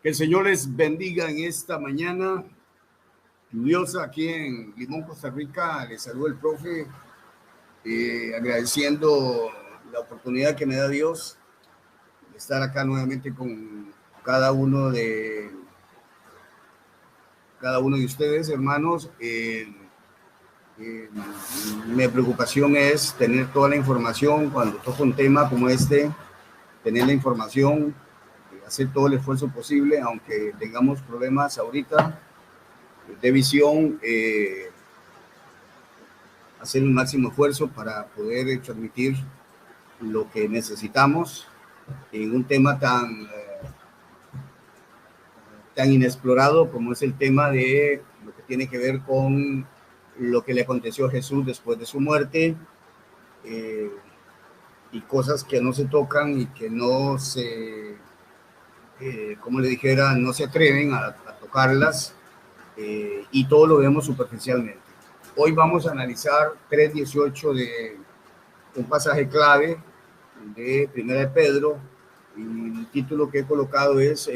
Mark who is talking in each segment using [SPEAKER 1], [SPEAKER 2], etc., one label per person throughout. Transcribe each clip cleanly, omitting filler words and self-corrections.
[SPEAKER 1] Que el Señor les bendiga en esta mañana lluviosa aquí en Limón, Costa Rica. Les saluda el profe, agradeciendo la oportunidad que me da Dios de estar acá nuevamente con cada uno de ustedes, hermanos. Mi preocupación es tener toda la información cuando toco un tema como este, tener la información, hacer todo el esfuerzo posible, aunque tengamos problemas ahorita de visión, hacer el máximo esfuerzo para poder transmitir lo que necesitamos en un tema tan inexplorado como es el tema de lo que tiene que ver con lo que le aconteció a Jesús después de su muerte, y cosas que no se tocan y que no se, como le dijera, no se atreven a tocarlas, y todo lo vemos superficialmente. Hoy vamos a analizar 3:18 de un pasaje clave de Primera de Pedro, y el título que he colocado es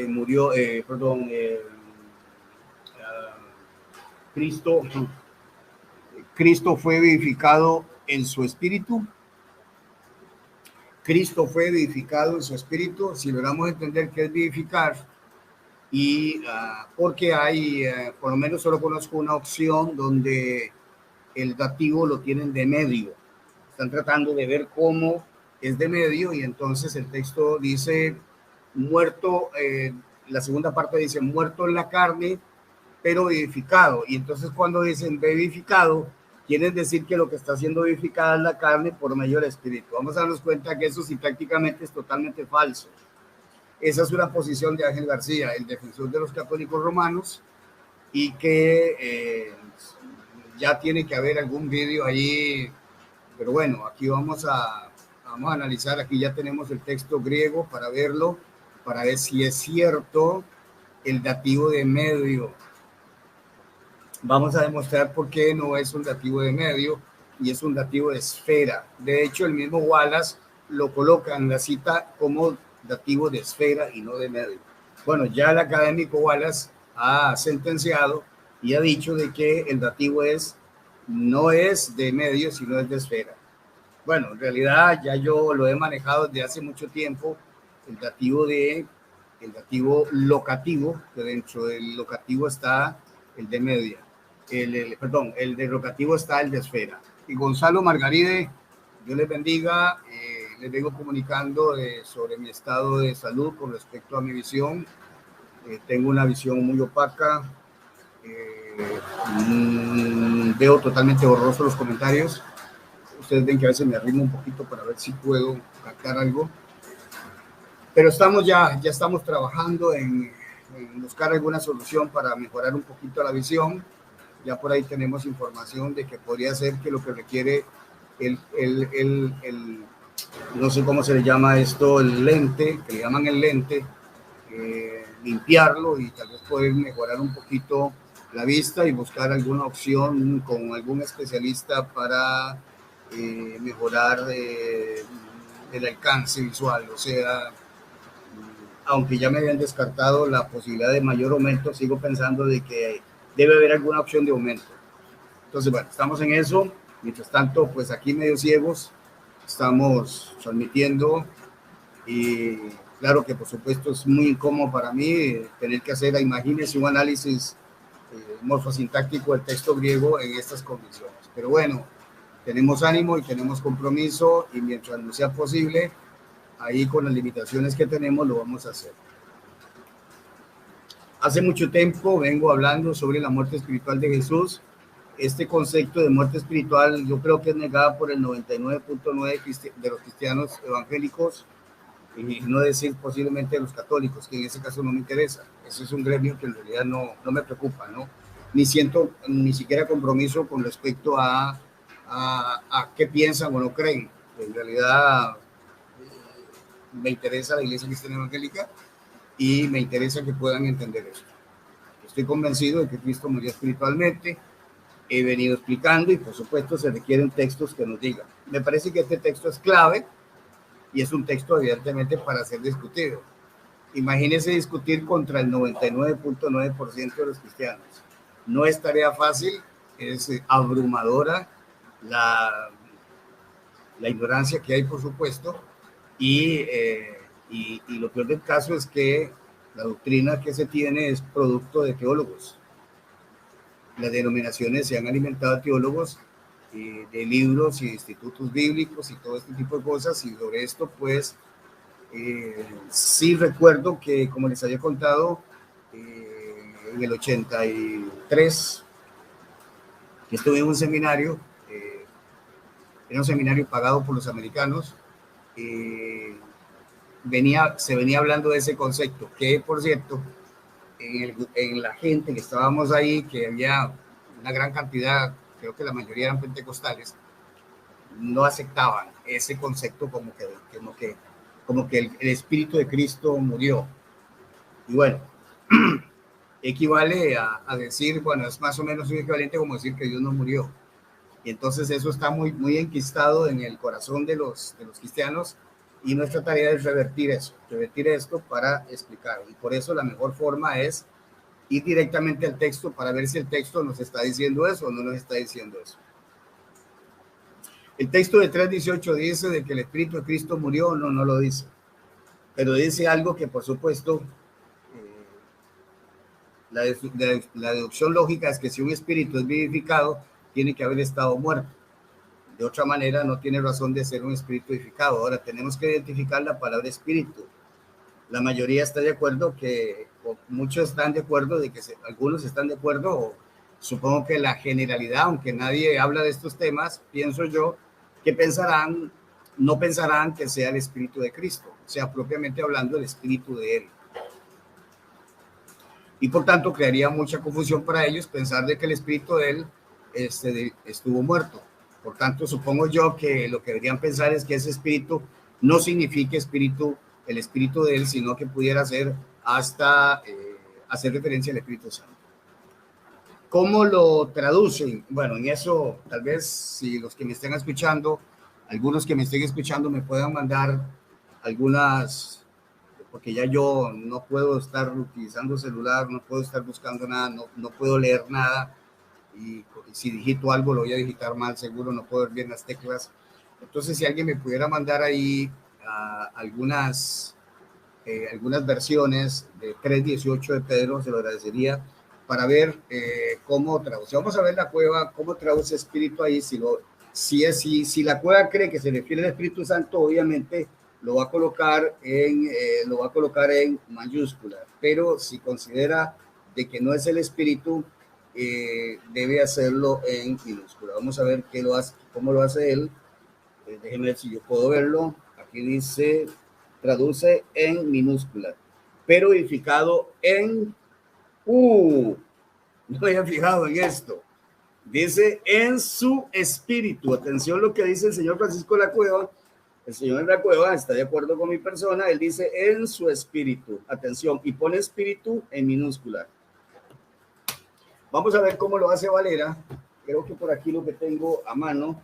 [SPEAKER 1] Cristo fue vivificado en su espíritu. Cristo fue vivificado en su espíritu. Si logramos entender qué es vivificar, y porque hay, por lo menos solo conozco una opción donde el dativo lo tienen de medio. Están tratando de ver cómo es de medio, y entonces el texto dice muerto, la segunda parte dice muerto en la carne, pero vivificado. Y entonces cuando dicen vivificado, quieren decir que lo que está siendo vivificada es la carne por medio del espíritu. Vamos a darnos cuenta que eso sintácticamente es totalmente falso. Esa es una posición de Ángel García, el defensor de los católicos romanos, y que ya tiene que haber algún vídeo allí. Pero bueno, aquí vamos a analizar. Aquí ya tenemos el texto griego para verlo, para ver si es cierto el dativo de medio. Vamos a demostrar por qué no es un dativo de medio y es un dativo de esfera. De hecho, el mismo Wallace lo coloca en la cita como dativo de esfera y no de medio. Bueno, ya el académico Wallace ha sentenciado y ha dicho de que el dativo no es de medio, sino es de esfera. Bueno, en realidad ya yo lo he manejado desde hace mucho tiempo, el dativo locativo, que dentro del locativo está el de media. El de locativo está el de esfera. Y Gonzalo Margaride, Dios les bendiga. Les vengo comunicando sobre mi estado de salud con respecto a mi visión. Tengo una visión muy opaca. Veo totalmente borroso los comentarios. Ustedes ven que a veces me arrimo un poquito para ver si puedo captar algo. Pero ya estamos trabajando en buscar alguna solución para mejorar un poquito la visión. Ya por ahí tenemos información de que podría ser que lo que requiere no sé cómo se le llama esto, el lente, que le llaman el lente, limpiarlo y tal vez poder mejorar un poquito la vista y buscar alguna opción con algún especialista para mejorar el alcance visual. O sea, aunque ya me habían descartado la posibilidad de mayor aumento, sigo pensando de que debe haber alguna opción de aumento. Entonces, bueno, estamos en eso. Mientras tanto, pues aquí medio ciegos, estamos transmitiendo, y claro que por supuesto es muy incómodo para mí tener que hacer, imagínense, un análisis morfosintáctico del texto griego en estas condiciones. Pero bueno, tenemos ánimo y tenemos compromiso, y mientras no sea posible, ahí con las limitaciones que tenemos, lo vamos a hacer. Hace mucho tiempo vengo hablando sobre la muerte espiritual de Jesús. Este concepto de muerte espiritual yo creo que es negada por el 99.9% de los cristianos evangélicos, y no decir posiblemente de los católicos, que en ese caso no me interesa. Eso es un gremio que en realidad no me preocupa, ¿no? Ni siento ni siquiera compromiso con respecto a qué piensan o no creen. En realidad me interesa la Iglesia Cristiana Evangélica y me interesa que puedan entender esto. Estoy convencido de que Cristo murió espiritualmente. He venido explicando, y por supuesto se requieren textos que nos digan. Me parece que este texto es clave y es un texto evidentemente para ser discutido. imagínese discutir contra el 99.9% de los cristianos. No es tarea fácil, es abrumadora la ignorancia que hay, por supuesto, y lo peor del caso es que la doctrina que se tiene es producto de teólogos. Las denominaciones se han alimentado de teólogos, de libros y de institutos bíblicos y todo este tipo de cosas, y sobre esto, pues, sí recuerdo que, como les había contado, en el 83, que estuve en un seminario, era un seminario pagado por los americanos, se venía hablando de ese concepto, que por cierto, en la gente que estábamos ahí, que había una gran cantidad, creo que la mayoría eran pentecostales, no aceptaban ese concepto como que el Espíritu de Cristo murió. Y bueno, equivale a decir, bueno, es más o menos un equivalente como decir que Dios no murió. Y entonces eso está muy, muy enquistado en el corazón de los cristianos, y nuestra tarea es revertir esto para explicar. Y por eso la mejor forma es ir directamente al texto para ver si el texto nos está diciendo eso o no nos está diciendo eso. El texto de 3:18 dice de que el Espíritu de Cristo murió. No, no lo dice. Pero dice algo que, por supuesto, la deducción lógica es que si un espíritu es vivificado, tiene que haber estado muerto. De otra manera, no tiene razón de ser un espíritu vivificado. Ahora, tenemos que identificar la palabra espíritu. La mayoría está de acuerdo o muchos están de acuerdo de que algunos están de acuerdo, o supongo que la generalidad, aunque nadie habla de estos temas, pienso yo, que no pensarán que sea el Espíritu de Cristo, o sea, propiamente hablando, el Espíritu de Él. Y por tanto, crearía mucha confusión para ellos pensar de que el Espíritu de Él estuvo muerto. Por tanto, supongo yo que lo que deberían pensar es que ese Espíritu no significa el Espíritu de Él, sino que pudiera ser hasta hacer referencia al Espíritu Santo. ¿Cómo lo traducen? Bueno, en eso, tal vez, si los que me estén escuchando, algunos que me estén escuchando me puedan mandar algunas, porque ya yo no puedo estar utilizando celular, no puedo estar buscando nada, no puedo leer nada, y si digito algo lo voy a digitar mal, seguro no puedo ver bien las teclas. Entonces, si alguien me pudiera mandar ahí algunas versiones de 3:18 de Pedro, se lo agradecería, para ver cómo traduce. Vamos a ver la cueva, cómo traduce espíritu ahí. Si la cueva cree que se refiere al Espíritu Santo, obviamente lo va a colocar en mayúscula, pero si considera de que no es el Espíritu, debe hacerlo en minúscula. Vamos a ver cómo lo hace él. Déjenme ver si yo puedo verlo. Aquí dice, traduce en minúscula, pero edificado en no había fijado en esto. Dice en su espíritu. Atención lo que dice el señor Francisco de la Cueva. El señor de la Cueva está de acuerdo con mi persona. Él dice en su espíritu. Atención, y pone espíritu en minúscula. Vamos a ver cómo lo hace Valera. Creo que por aquí lo que tengo a mano.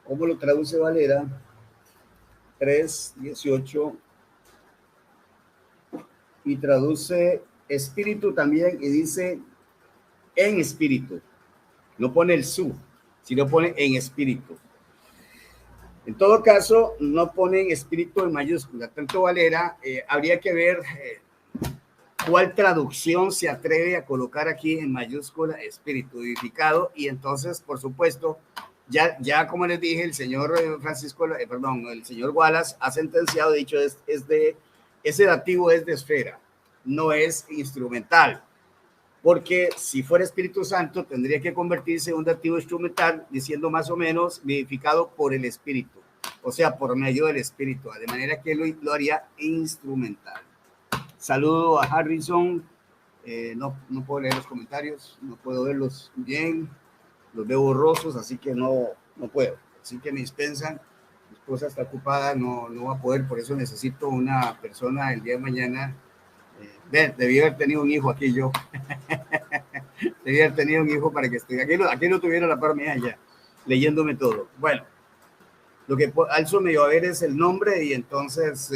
[SPEAKER 1] ¿Cómo lo traduce Valera? 3:18. Y traduce espíritu también y dice en espíritu. No pone el su, sino pone en espíritu. En todo caso, no ponen espíritu en mayúscula. Tanto Valera, habría que ver cuál traducción se atreve a colocar aquí en mayúscula espíritu vivificado. Y entonces, por supuesto, ya como les dije, el señor el señor Wallace ha sentenciado, dicho, ese dativo es de esfera, no es instrumental. Porque si fuera Espíritu Santo, tendría que convertirse en un dativo instrumental, diciendo más o menos vivificado por el Espíritu, o sea, por medio del Espíritu, de manera que lo haría instrumental. Saludo a Harrison. No puedo leer los comentarios, no puedo verlos bien, los veo borrosos, así que no puedo. Así que me dispensan, mi esposa está ocupada, no va a poder, por eso necesito una persona el día de mañana. Debí haber tenido un hijo aquí yo. Debí haber tenido un hijo para que esté aquí no tuviera la par mía ya, leyéndome todo. Bueno, lo que alzo medio a ver es el nombre, y entonces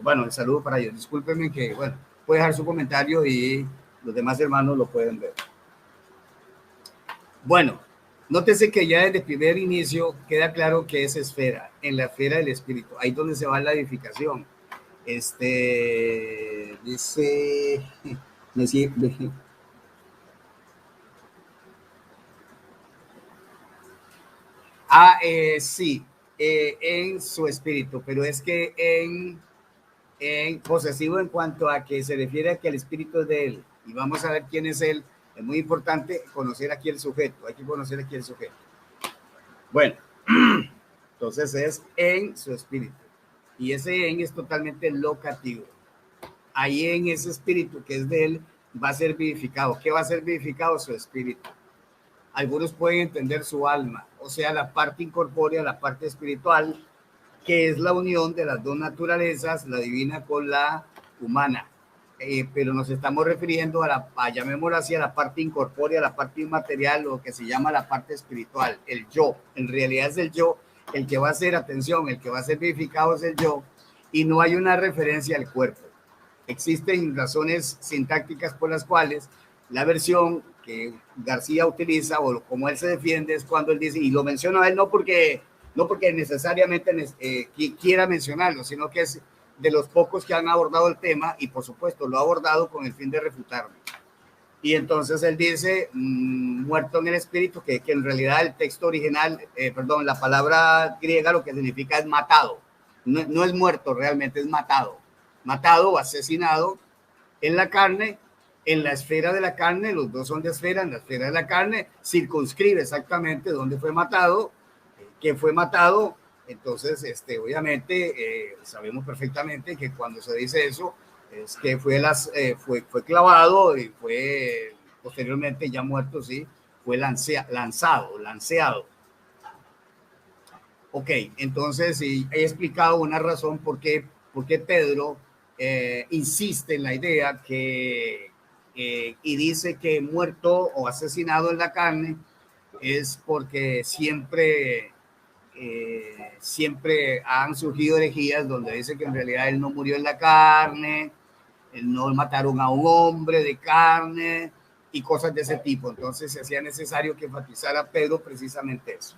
[SPEAKER 1] Bueno, el saludo para ellos. Discúlpenme que, bueno, puede dejar su comentario y los demás hermanos lo pueden ver. Bueno, nótese que ya desde el primer inicio queda claro que es esfera, en la esfera del espíritu, ahí donde se va la edificación. Dice, sí, en su espíritu, pero es que en posesivo en cuanto a que se refiere a que el espíritu es de él. Y vamos a ver quién es él. Es muy importante conocer aquí el sujeto. Hay que conocer aquí el sujeto. Bueno, entonces es en su espíritu. Y ese en es totalmente locativo. Ahí en ese espíritu que es de él va a ser vivificado. ¿Qué va a ser vivificado? Su espíritu. Algunos pueden entender su alma, o sea, la parte incorpórea, la parte espiritual, que es la unión de las dos naturalezas, la divina con la humana. Pero nos estamos refiriendo llamémoslo así, a la parte incorpórea, la parte inmaterial, lo que se llama la parte espiritual, el yo. En realidad es el yo el que va a ser, atención, el que va a ser vivificado es el yo, y no hay una referencia al cuerpo. Existen razones sintácticas por las cuales la versión que García utiliza, o como él se defiende, es cuando él dice, y lo menciono a él no porque necesariamente quiera mencionarlo, sino que es de los pocos que han abordado el tema, y por supuesto lo ha abordado con el fin de refutarme. Y entonces él dice, muerto en el espíritu, que en realidad el texto original, perdón, la palabra griega lo que significa es matado. No es muerto, realmente es matado. Matado o asesinado en la carne, en la esfera de la carne, los dos son de esfera, en la esfera de la carne, circunscribe exactamente dónde fue matado, que fue matado. Entonces, obviamente, sabemos perfectamente que cuando se dice eso, es que fue clavado y fue posteriormente ya muerto, sí, fue lanceado. Ok, entonces sí, he explicado una razón por qué Pedro insiste en la idea y dice que muerto o asesinado en la carne es porque siempre han surgido herejías donde dice que en realidad él no murió en la carne, no mataron a un hombre de carne y cosas de ese tipo. Entonces se hacía necesario que enfatizara Pedro precisamente eso.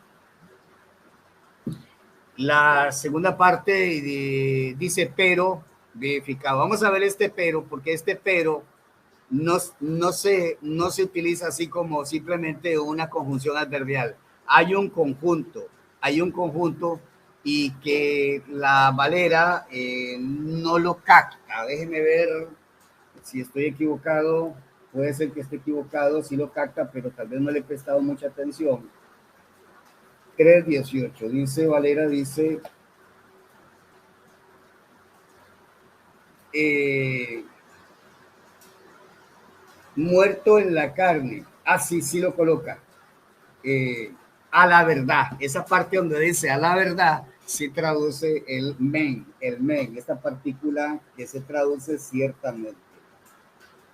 [SPEAKER 1] La segunda parte dice pero verificado. Vamos a ver este pero, porque este pero no se utiliza así como simplemente una conjunción adverbial. Hay un conjunto y que la Valera no lo capta. Déjeme ver si estoy equivocado. Puede ser que esté equivocado, sí lo capta, pero tal vez no le he prestado mucha atención. 3:18, dice Valera, dice... muerto en la carne. Así sí lo coloca. A la verdad. Esa parte donde dice a la verdad, sí traduce el men, esta partícula que se traduce ciertamente.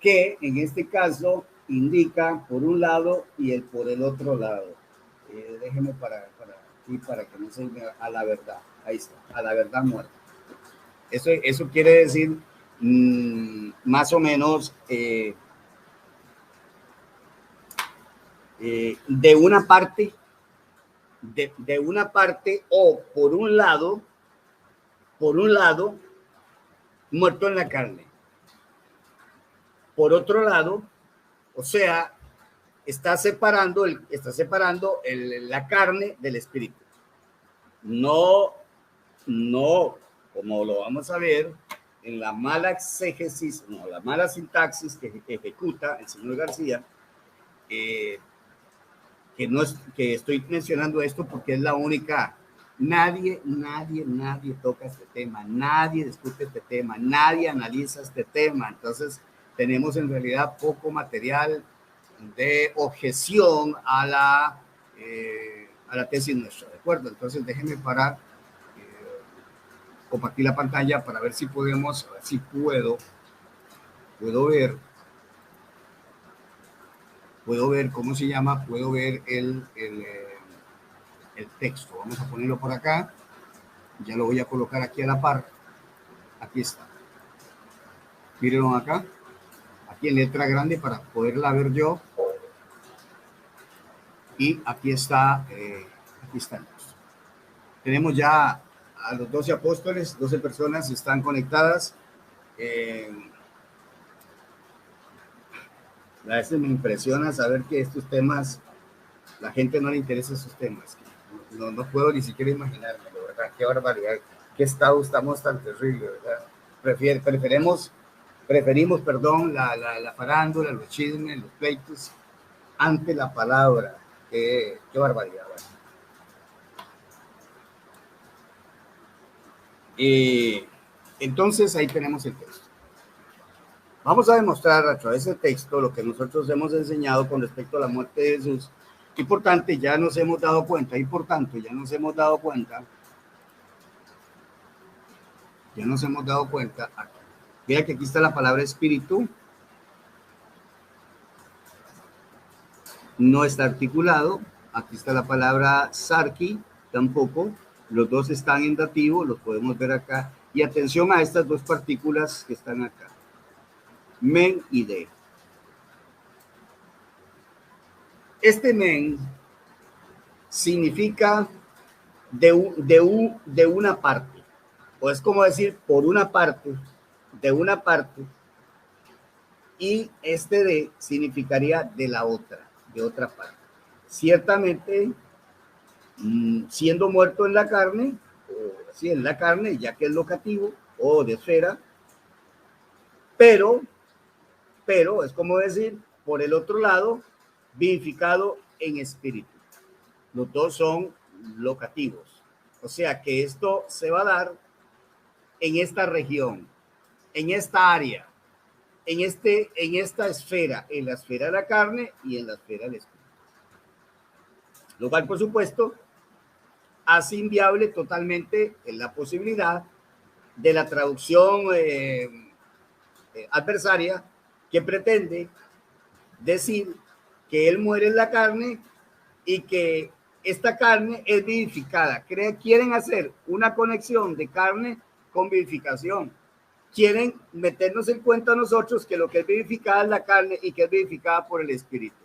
[SPEAKER 1] Que en este caso indica por un lado y el por el otro lado. Déjeme para que no se vea a la verdad. Ahí está, a la verdad muerta. Eso quiere decir más o menos de una parte o por un lado, muerto en la carne. Por otro lado, o sea, está separando la carne del espíritu. No, como lo vamos a ver, en la mala exégesis, la mala sintaxis que ejecuta el señor García, que estoy mencionando esto porque es la única. Nadie toca este tema, nadie discute este tema, nadie analiza este tema. Entonces, tenemos en realidad poco material de objeción a la tesis nuestra, ¿de acuerdo? Entonces, déjenme parar, compartir la pantalla para ver si podemos, a ver si puedo ver cómo se llama, puedo ver el texto. Vamos a ponerlo por acá. Ya lo voy a colocar aquí a la par. Aquí está. Miren acá. Aquí en letra grande para poderla ver yo. Y aquí está. Aquí estamos. Tenemos ya a los 12 apóstoles, 12 personas están conectadas. A veces me impresiona saber que estos temas, la gente no le interesa esos temas. No puedo ni siquiera imaginármelo, ¿verdad? Qué barbaridad, qué estado estamos tan terrible, ¿verdad? Preferimos, perdón, la farándula, los chismes, los pleitos, ante la palabra. Qué barbaridad, ¿verdad? Entonces ahí tenemos el texto. Vamos a demostrar a través del texto lo que nosotros hemos enseñado con respecto a la muerte de Jesús. Importante, ya nos hemos dado cuenta, aquí. Mira que aquí está la palabra espíritu, no está articulado. Aquí está la palabra sarki, tampoco. Los dos están en dativo, los podemos ver acá. Y atención a estas dos partículas que están acá, men y de. Este men significa de una parte, o es como decir por una parte, de una parte, y este de significaría de la otra, de otra parte. Ciertamente, siendo muerto en la carne, o sí, en la carne, ya que es locativo o de esfera, pero es como decir, por el otro lado, vivificado en espíritu. Los dos son locativos. O sea que esto se va a dar en esta región, en esta área, en esta esfera, en la esfera de la carne y en la esfera del espíritu. Lo cual, por supuesto, hace inviable totalmente la posibilidad de la traducción adversaria que pretende decir que él muere en la carne y que esta carne es vivificada. Quieren hacer una conexión de carne con vivificación. Quieren meternos en cuenta a nosotros que lo que es vivificada es la carne y que es vivificada por el espíritu.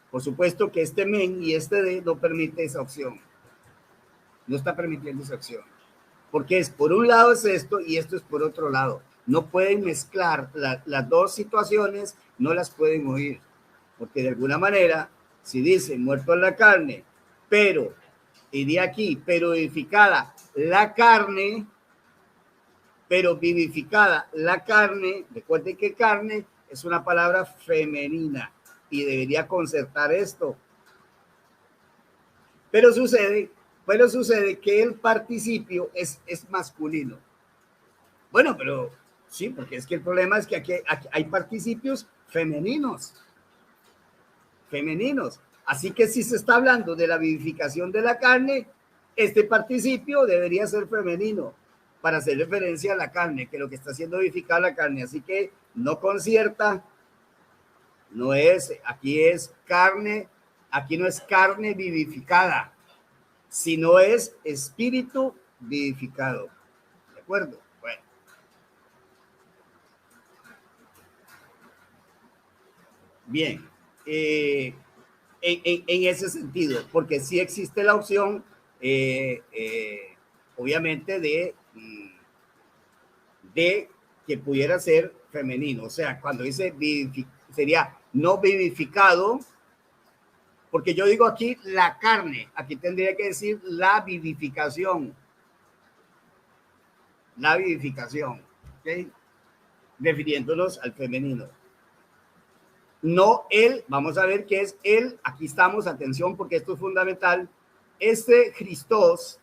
[SPEAKER 1] Por supuesto que este men y este de no permite esa opción. No está permitiendo esa opción. Porque es por un lado es esto y esto es por otro lado. No pueden mezclar las dos situaciones, no las pueden oír. Porque de alguna manera, si dice muerto en la carne, pero, y de aquí, pero vivificada la carne, pero vivificada la carne, recuerden que carne es una palabra femenina y debería concertar esto. Pero sucede que el participio es masculino. Bueno, pero sí, porque es que el problema es que aquí hay participios femeninos. Así que si se está hablando de la vivificación de la carne, este participio debería ser femenino para hacer referencia a la carne, que lo que está haciendo vivificar la carne. Así que no concierta, no es, aquí es carne, aquí no es carne vivificada, sino es espíritu vivificado. ¿De acuerdo? Bueno. Bien. En ese sentido, porque sí existe la opción, obviamente, de que pudiera ser femenino. O sea, cuando dice sería no vivificado, porque yo digo aquí la carne, aquí tendría que decir la vivificación. La vivificación, ¿ok? Refiriéndonos al femenino. No él, vamos a ver qué es él, aquí estamos, atención, porque esto es fundamental. Este Christos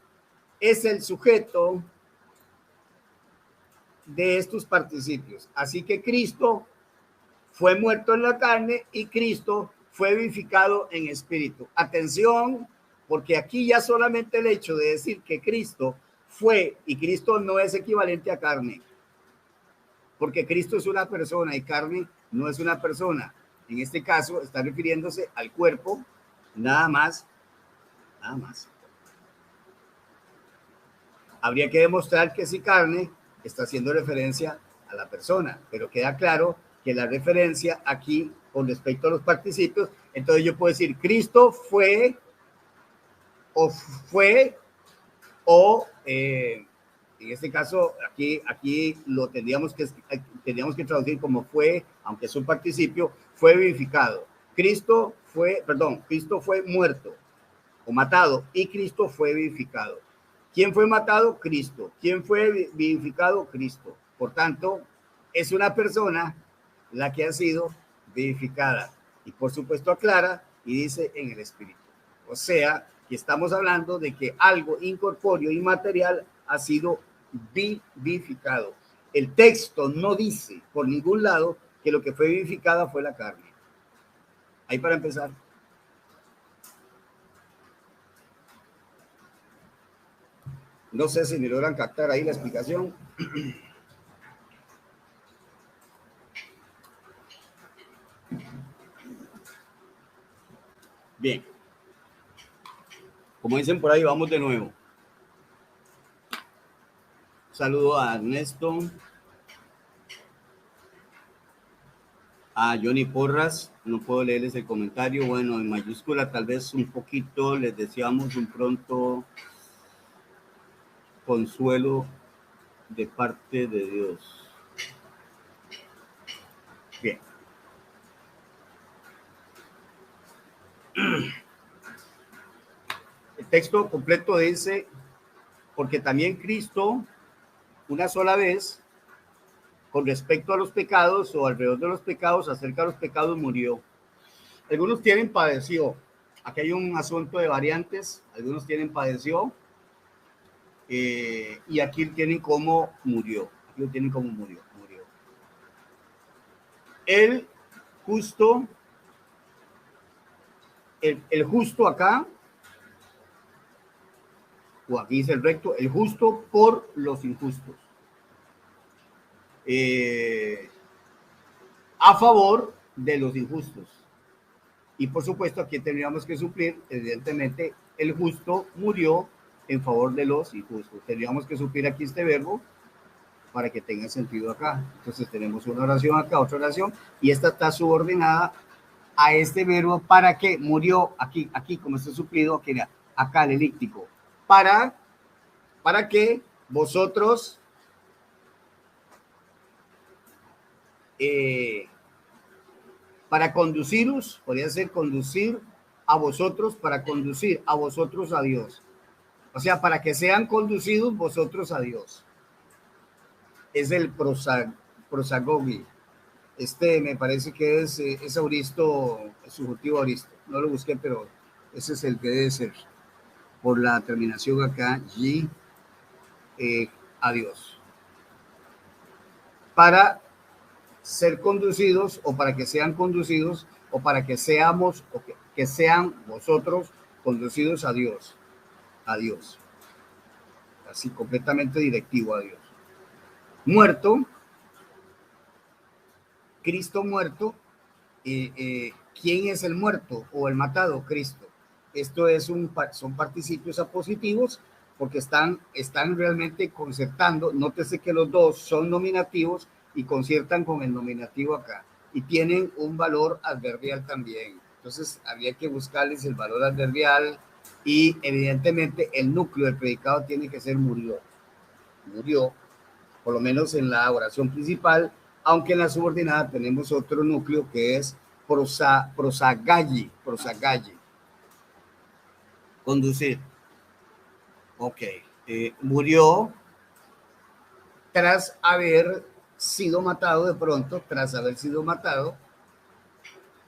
[SPEAKER 1] es el sujeto de estos participios. Así que Cristo fue muerto en la carne y Cristo fue vivificado en espíritu. Atención, porque aquí ya solamente el hecho de decir que Cristo fue, y Cristo no es equivalente a carne, porque Cristo es una persona y carne no es una persona. En este caso está refiriéndose al cuerpo, nada más. Habría que demostrar que si carne está haciendo referencia a la persona, pero queda claro que la referencia aquí con respecto a los participios, entonces yo puedo decir Cristo fue en este caso aquí lo tendríamos que traducir como fue, aunque es un participio, fue vivificado. Cristo fue muerto o matado y Cristo fue vivificado. ¿Quién fue matado? Cristo. ¿Quién fue vivificado? Cristo. Por tanto, es una persona la que ha sido vivificada. Y por supuesto aclara y dice en el Espíritu. O sea, que estamos hablando de que algo incorpóreo y material ha sido vivificado. El texto no dice por ningún lado que lo que fue vivificada fue la carne. Ahí para empezar. No sé si me logran captar ahí la explicación. Bien. Como dicen por ahí, vamos de nuevo. Saludo a Ernesto, a Johnny Porras. No puedo leerles el comentario. Bueno, en mayúscula, tal vez un poquito. Les deseamos un pronto consuelo de parte de Dios. Bien. El texto completo dice, porque también Cristo, una sola vez, con respecto a los pecados o alrededor de los pecados, acerca de los pecados, murió. Algunos tienen padeció. Aquí hay un asunto de variantes. Algunos tienen padeció. Y aquí tienen cómo murió. Aquí lo tienen cómo murió. El justo, el justo acá, o aquí dice el recto, el justo por los injustos. A favor de los injustos. Y por supuesto aquí tendríamos que suplir, evidentemente, el justo murió en favor de los injustos. Tendríamos que suplir aquí este verbo para que tenga sentido acá. Entonces tenemos una oración acá, otra oración, y esta está subordinada a este verbo para que murió aquí como está suplido, aquí, acá el elíptico, para que vosotros para conduciros, podría ser conducir a vosotros, para conducir a vosotros a Dios. O sea, para que sean conducidos vosotros a Dios. Es el prosagogi. Me parece que es auristo, subjuntivo auristo. No lo busqué, pero ese es el que debe ser. Por la terminación acá, y a Dios. Para ser conducidos o para que sean conducidos o para que seamos o que sean vosotros conducidos a Dios. A Dios. Así completamente directivo a Dios. Muerto. Cristo muerto. ¿Quién es el muerto o el matado? Cristo. Esto son participios apositivos porque están realmente concertando. Nótese que los dos son nominativos y conciertan con el nominativo acá y tienen un valor adverbial también. Entonces habría que buscarles el valor adverbial y evidentemente el núcleo del predicado tiene que ser murió, por lo menos en la oración principal, aunque en la subordinada tenemos otro núcleo que es prosagalle, conducir. Ok, murió tras haber sido matado de pronto,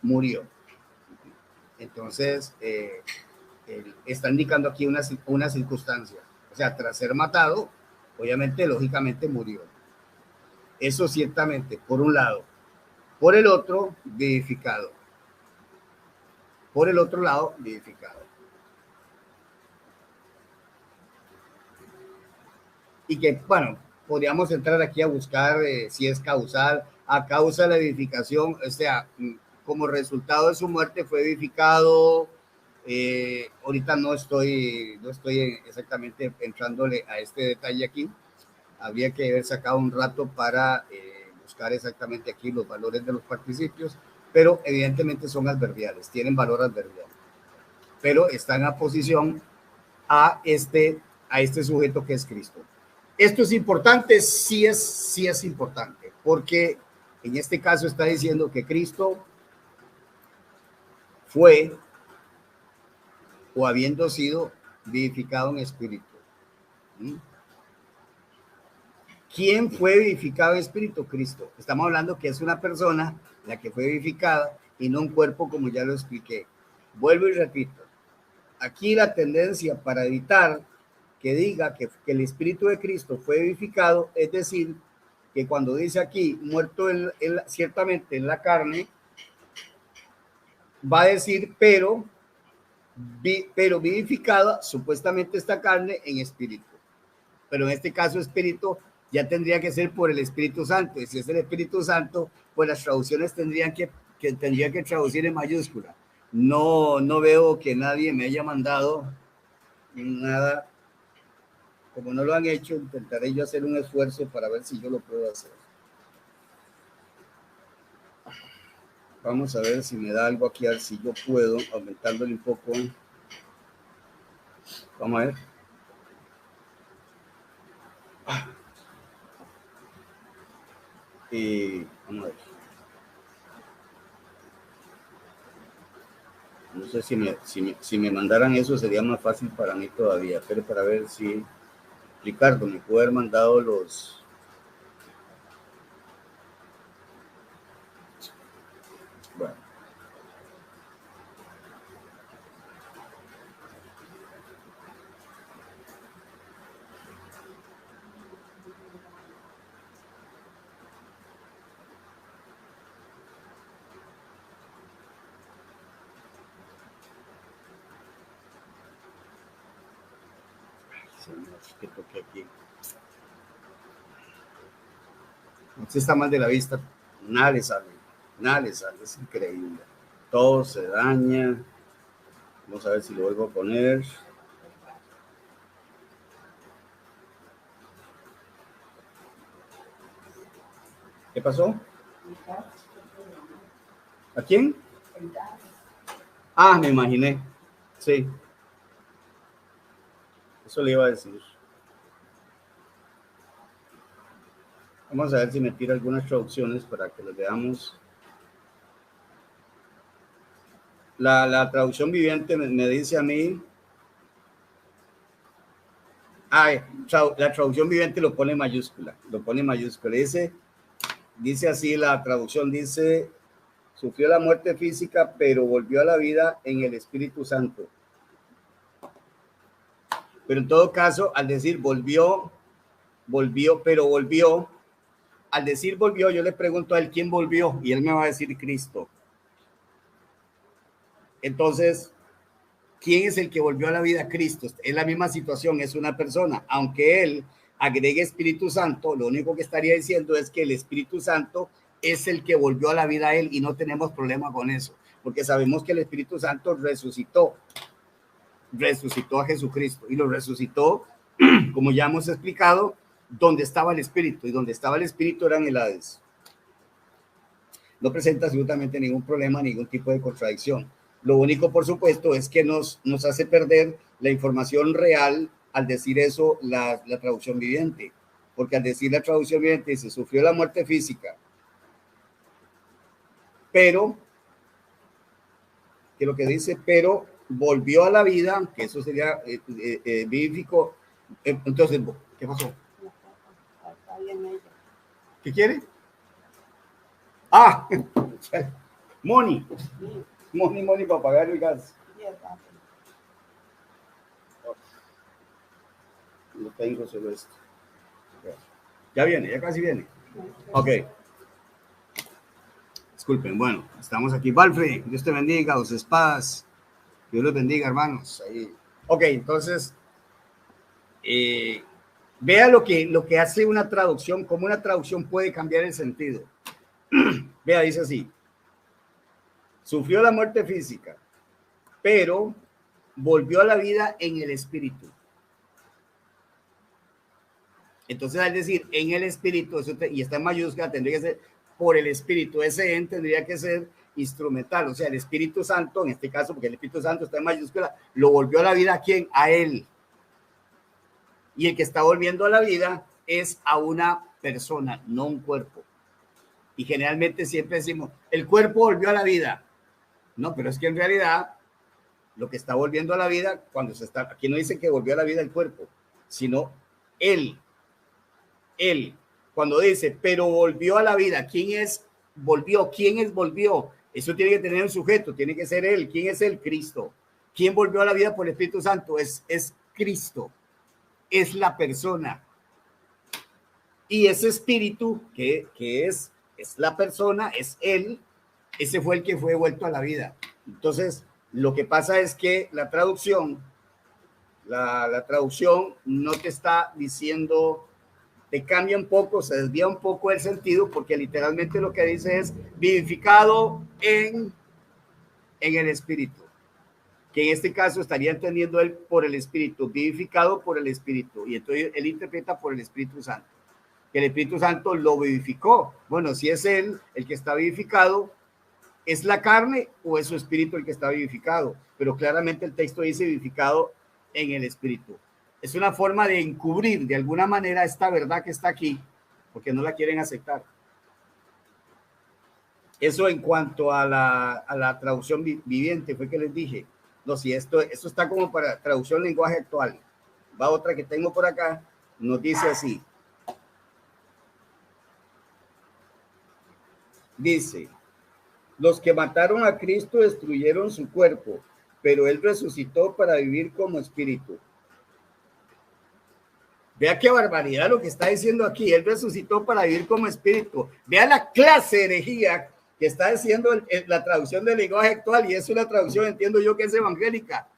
[SPEAKER 1] murió. Entonces, está indicando aquí una circunstancia. O sea, tras ser matado, obviamente, lógicamente murió. Eso ciertamente, por un lado. Por el otro, vivificado. Por el otro lado, vivificado. Y que, bueno, podríamos entrar aquí a buscar si es causal, a causa de la vivificación, o sea, como resultado de su muerte fue vivificado, Ahorita no estoy exactamente entrándole a este detalle aquí. Habría que haber sacado un rato para buscar exactamente aquí los valores de los participios, pero evidentemente son adverbiales, tienen valor adverbial, pero están a posición a este sujeto que es Cristo. Esto es importante, sí es importante, porque en este caso está diciendo que Cristo fue o habiendo sido vivificado en espíritu. ¿Quién fue vivificado en espíritu? Cristo. Estamos hablando que es una persona la que fue vivificada y no un cuerpo, como ya lo expliqué. Vuelvo y repito. Aquí la tendencia para evitar que diga que el espíritu de Cristo fue vivificado, es decir, que cuando dice aquí muerto ciertamente en la carne, va a decir pero vivificada supuestamente esta carne en espíritu. Pero en este caso espíritu ya tendría que ser por el Espíritu Santo. Y si es el Espíritu Santo, pues las traducciones tendrían que traducir en mayúscula. No veo que nadie me haya mandado nada. Como no lo han hecho, intentaré yo hacer un esfuerzo para ver si yo lo puedo hacer. Vamos a ver si me da algo aquí, a ver si yo puedo, aumentándole un poco. Vamos a ver. Vamos a ver. No sé si me mandaran eso sería más fácil para mí todavía, pero para ver si Ricardo me puede haber mandado los... Bueno. Que toque aquí. Usted está mal de la vista, nada le sale, es increíble. Todo se daña. Vamos a ver si lo vuelvo a poner. ¿Qué pasó? ¿A quién? Ah, me imaginé. Sí. Eso le iba a decir. Vamos a ver si me tira algunas traducciones para que las veamos. La traducción viviente me dice a mí. La traducción viviente lo pone en mayúscula. Dice así la traducción, dice, sufrió la muerte física, pero volvió a la vida en el Espíritu Santo. Pero en todo caso, al decir volvió, al decir volvió, yo le pregunto a él quién volvió y él me va a decir Cristo. Entonces, ¿quién es el que volvió a la vida? Cristo. Es la misma situación, es una persona. Aunque él agregue Espíritu Santo, lo único que estaría diciendo es que el Espíritu Santo es el que volvió a la vida a él y no tenemos problema con eso, porque sabemos que el Espíritu Santo resucitó a Jesucristo y lo resucitó, como ya hemos explicado, donde estaba el Espíritu, y donde estaba el Espíritu era en el Hades. No presenta absolutamente ningún problema, ningún tipo de contradicción. Lo único, por supuesto, es que nos hace perder la información real al decir eso la traducción viviente, porque al decir la traducción viviente se sufrió la muerte física, pero, que lo que dice, pero volvió a la vida, que eso sería vivificó. Entonces, ¿qué pasó? ¿Qué quiere? Money para pagar el gas. No tengo solo esto. Ya viene, ya casi viene. Ok. Disculpen, bueno, estamos aquí. Valfred, Dios te bendiga, dos espadas. Dios los bendiga, hermanos. Ahí. Ok, entonces, vea lo que hace una traducción, cómo una traducción puede cambiar el sentido. Vea, dice así. Sufrió la muerte física, pero volvió a la vida en el espíritu. Entonces, al decir en el espíritu, y está en mayúscula, tendría que ser por el espíritu. Ese en tendría que ser instrumental, o sea, el Espíritu Santo, en este caso, porque el Espíritu Santo está en mayúscula, lo volvió a la vida. ¿A quién? A él. Y el que está volviendo a la vida es a una persona, no un cuerpo. Y generalmente siempre decimos, el cuerpo volvió a la vida. No, pero es que en realidad lo que está volviendo a la vida, cuando se está, aquí no dice que volvió a la vida el cuerpo, sino él. Él, cuando dice, pero volvió a la vida, ¿quién es volvió? ¿Quién es volvió? Eso tiene que tener un sujeto, tiene que ser él. ¿Quién es el Cristo? ¿Quién volvió a la vida por el Espíritu Santo? Es Cristo, es la persona. Y ese espíritu que es la persona, es él, ese fue el que fue vuelto a la vida. Entonces, lo que pasa es que la traducción, la traducción no te está diciendo, te cambia un poco, se desvía un poco el sentido, porque literalmente lo que dice es vivificado en el espíritu, que en este caso estaría entendiendo él por el espíritu, vivificado por el espíritu, y entonces él interpreta por el Espíritu Santo, que el Espíritu Santo lo vivificó. Bueno, si es él el que está vivificado, ¿es la carne o es su espíritu el que está vivificado? Pero claramente el texto dice vivificado en el espíritu. Es una forma de encubrir de alguna manera esta verdad que está aquí, porque no la quieren aceptar. Eso en cuanto a la traducción viviente, fue que les dije. No, si esto está como para traducción lenguaje actual. Va otra que tengo por acá, nos dice así. Dice, los que mataron a Cristo destruyeron su cuerpo, pero él resucitó para vivir como espíritu. Vea qué barbaridad lo que está diciendo aquí. Él resucitó para vivir como espíritu. Vea la clase de herejía que está diciendo la traducción del lenguaje actual, y es una traducción, entiendo yo, que es evangélica.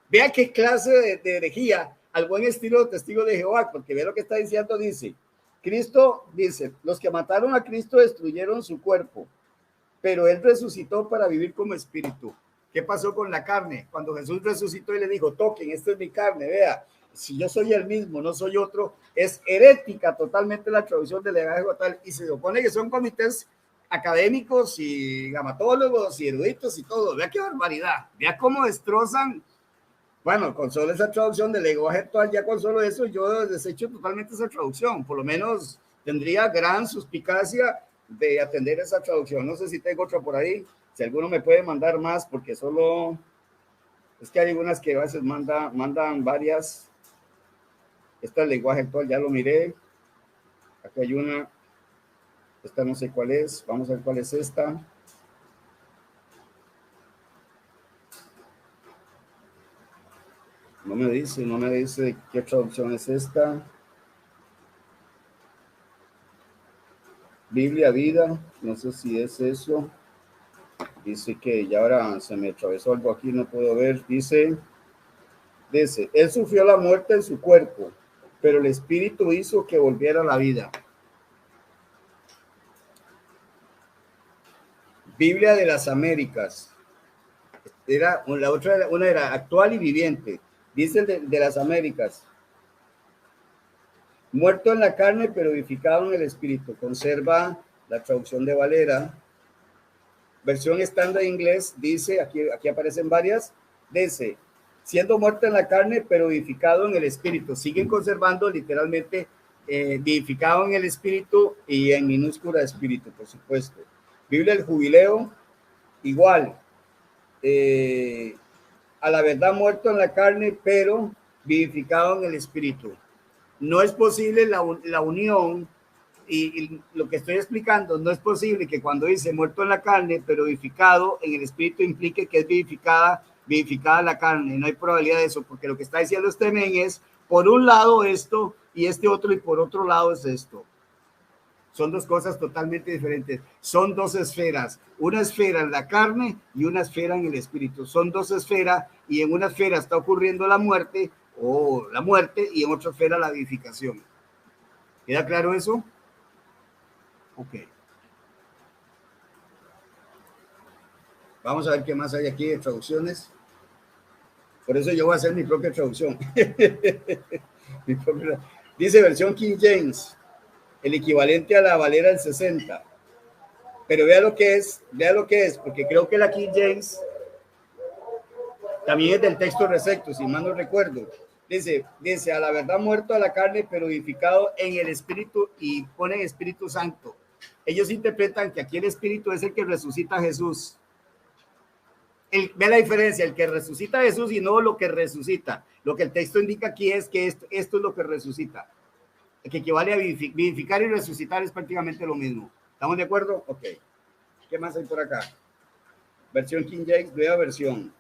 [SPEAKER 1] Vea qué clase de herejía al buen estilo de testigo de Jehová, porque vea lo que está diciendo. Dice, Cristo dice, los que mataron a Cristo destruyeron su cuerpo, pero él resucitó para vivir como espíritu. ¿Qué pasó con la carne? Cuando Jesús resucitó y le dijo, toquen, esta es mi carne, vea, si yo soy el mismo, no soy otro, es herética totalmente la traducción del lenguaje tal, y se supone que son comités académicos y gamatólogos y eruditos y todo. Vea qué barbaridad, vea cómo destrozan. Bueno, con solo esa traducción del lenguaje actual, ya con solo eso yo desecho totalmente esa traducción. Por lo menos tendría gran suspicacia de atender esa traducción. No sé si tengo otra por ahí, si alguno me puede mandar más, porque solo es que hay algunas que a veces mandan varias. Esta el lenguaje actual ya lo miré. Aquí hay una, esta no sé cuál es, vamos a ver cuál es esta. No me dice qué traducción es esta. Biblia Vida, no sé si es eso. Dice que ya ahora se me atravesó algo aquí, no puedo ver. Dice, él sufrió la muerte en su cuerpo, pero el Espíritu hizo que volviera a la vida. Biblia de las Américas. Una era actual y viviente. Dice de las Américas. Muerto en la carne, pero vivificado en el Espíritu. Conserva la traducción de Valera. Versión estándar inglés dice, aquí aparecen varias, dice, siendo muerto en la carne, pero vivificado en el espíritu. Siguen conservando literalmente vivificado en el espíritu y en minúscula espíritu, por supuesto. Biblia del Jubileo, igual, a la verdad muerto en la carne, pero vivificado en el espíritu. No es posible la unión. Y lo que estoy explicando, no es posible que cuando dice muerto en la carne, pero vivificado en el espíritu, implique que es vivificada la carne. No hay probabilidad de eso, porque lo que está diciendo este men es, por un lado esto, y este otro, y por otro lado es esto. Son dos cosas totalmente diferentes. Son dos esferas. Una esfera en la carne y una esfera en el espíritu. Son dos esferas, y en una esfera está ocurriendo la muerte, y en otra esfera la vivificación. ¿Queda claro eso? Ok. Vamos a ver qué más hay aquí de traducciones. Por eso yo voy a hacer mi propia traducción. Dice versión King James, el equivalente a la Valera del 60. Pero vea lo que es, porque creo que la King James también es del texto recepto, si mal no recuerdo. Dice, a la verdad muerto a la carne, pero vivificado en el Espíritu, y ponen Espíritu Santo. Ellos interpretan que aquí el Espíritu es el que resucita a Jesús. Ve la diferencia, el que resucita a Jesús y no lo que resucita. Lo que el texto indica aquí es que esto es lo que resucita. Que equivale a vivificar y resucitar es prácticamente lo mismo. ¿Estamos de acuerdo? Ok. ¿Qué más hay por acá? Versión King James, nueva versión.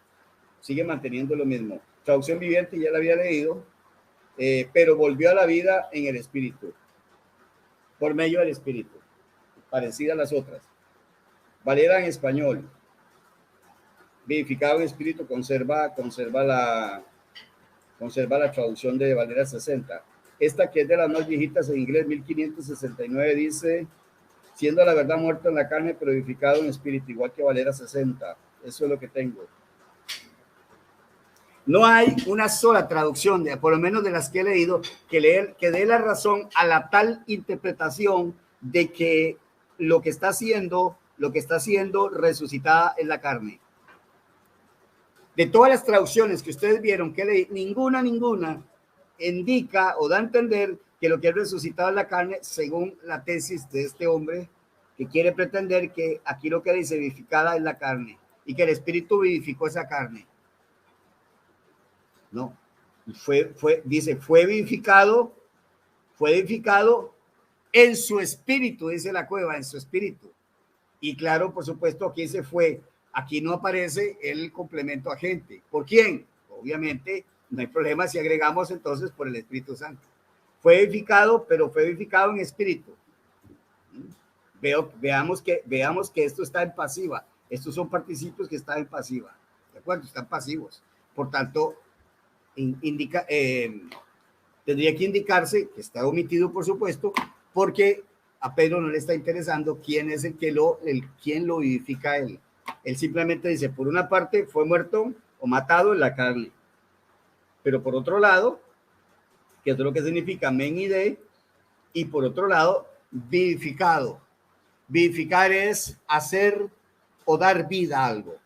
[SPEAKER 1] Sigue manteniendo lo mismo. Traducción viviente, ya la había leído, pero volvió a la vida en el Espíritu, por medio del Espíritu, parecida a las otras. Valera en español, vivificado en Espíritu, conserva la traducción de Valera 60. Esta, que es de las más viejitas en inglés, 1569, dice, siendo la verdad muerto en la carne, pero vivificado en espíritu, igual que Valera 60. Eso es lo que tengo. No hay una sola traducción, por lo menos de las que he leído, que dé la razón a la tal interpretación de que lo que está haciendo resucitada en la carne. De todas las traducciones que ustedes vieron que leí, ninguna indica o da a entender que lo que es resucitado en la carne, según la tesis de este hombre, que quiere pretender que aquí lo que dice vivificada es la carne y que el Espíritu vivificó esa carne. No, dice, fue vivificado en su espíritu, dice la cueva, en su espíritu. Y claro, por supuesto, aquí no aparece el complemento agente. ¿Por quién? Obviamente, no hay problema si agregamos entonces por el Espíritu Santo. Fue vivificado, pero fue vivificado en espíritu. Veamos que esto está en pasiva. Estos son participios que están en pasiva. ¿De acuerdo? Están pasivos. Por tanto, tendría que indicarse que está omitido, por supuesto, porque a Pedro no le está interesando quién es quién lo vivifica a él. Él simplemente dice, por una parte, fue muerto o matado en la carne, pero por otro lado, que es lo que significa men y de, y por otro lado, vivificado. Vivificar es hacer o dar vida a algo.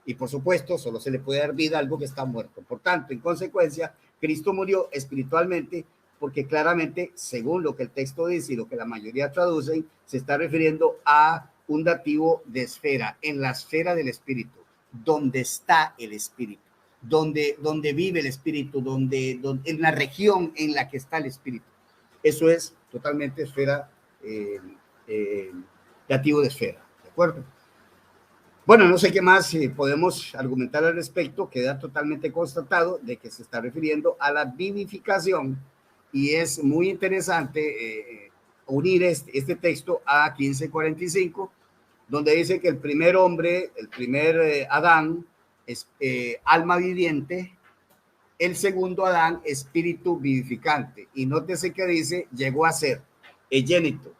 [SPEAKER 1] Y por supuesto, solo se le puede dar vida a algo que está muerto. Por tanto, en consecuencia, Cristo murió espiritualmente porque claramente, según lo que el texto dice y lo que la mayoría traducen, se está refiriendo a un dativo de esfera, en la esfera del espíritu, donde está el espíritu, donde vive el espíritu, en la región en la que está el espíritu. Eso es totalmente esfera, dativo de esfera, ¿de acuerdo? Bueno, no sé qué más podemos argumentar al respecto. Queda totalmente constatado de que se está refiriendo a la vivificación y es muy interesante unir este texto a 15:45, donde dice que el primer hombre, el primer Adán, es alma viviente, el segundo Adán, espíritu vivificante. Y nótese que dice, llegó a ser, egénito.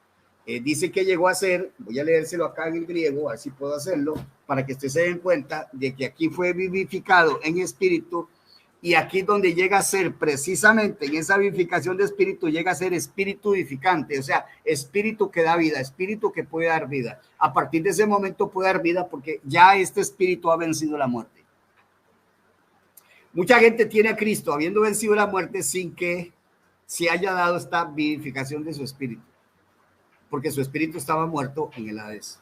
[SPEAKER 1] Dice que llegó a ser, voy a leérselo acá en el griego, a ver si puedo hacerlo, para que ustedes se den cuenta de que aquí fue vivificado en espíritu, y aquí donde llega a ser precisamente en esa vivificación de espíritu, llega a ser espíritu vivificante, o sea, espíritu que da vida, espíritu que puede dar vida. A partir de ese momento puede dar vida porque ya este espíritu ha vencido la muerte. Mucha gente tiene a Cristo habiendo vencido la muerte sin que se haya dado esta vivificación de su espíritu, porque su espíritu estaba muerto en el Hades.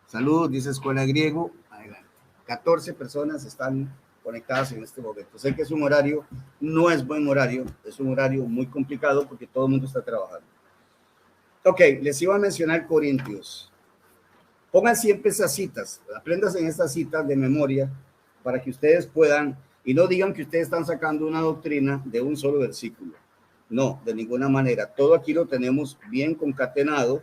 [SPEAKER 1] Saludos, dice Escuela Griego. Adelante. 14 personas están conectadas en este momento. Sé que es un horario, no es buen horario, es un horario muy complicado porque todo el mundo está trabajando. Ok, les iba a mencionar Corintios. Pongan siempre esas citas, aprendas en estas citas de memoria para que ustedes puedan, y no digan que ustedes están sacando una doctrina de un solo versículo. No, de ninguna manera. Todo aquí lo tenemos bien concatenado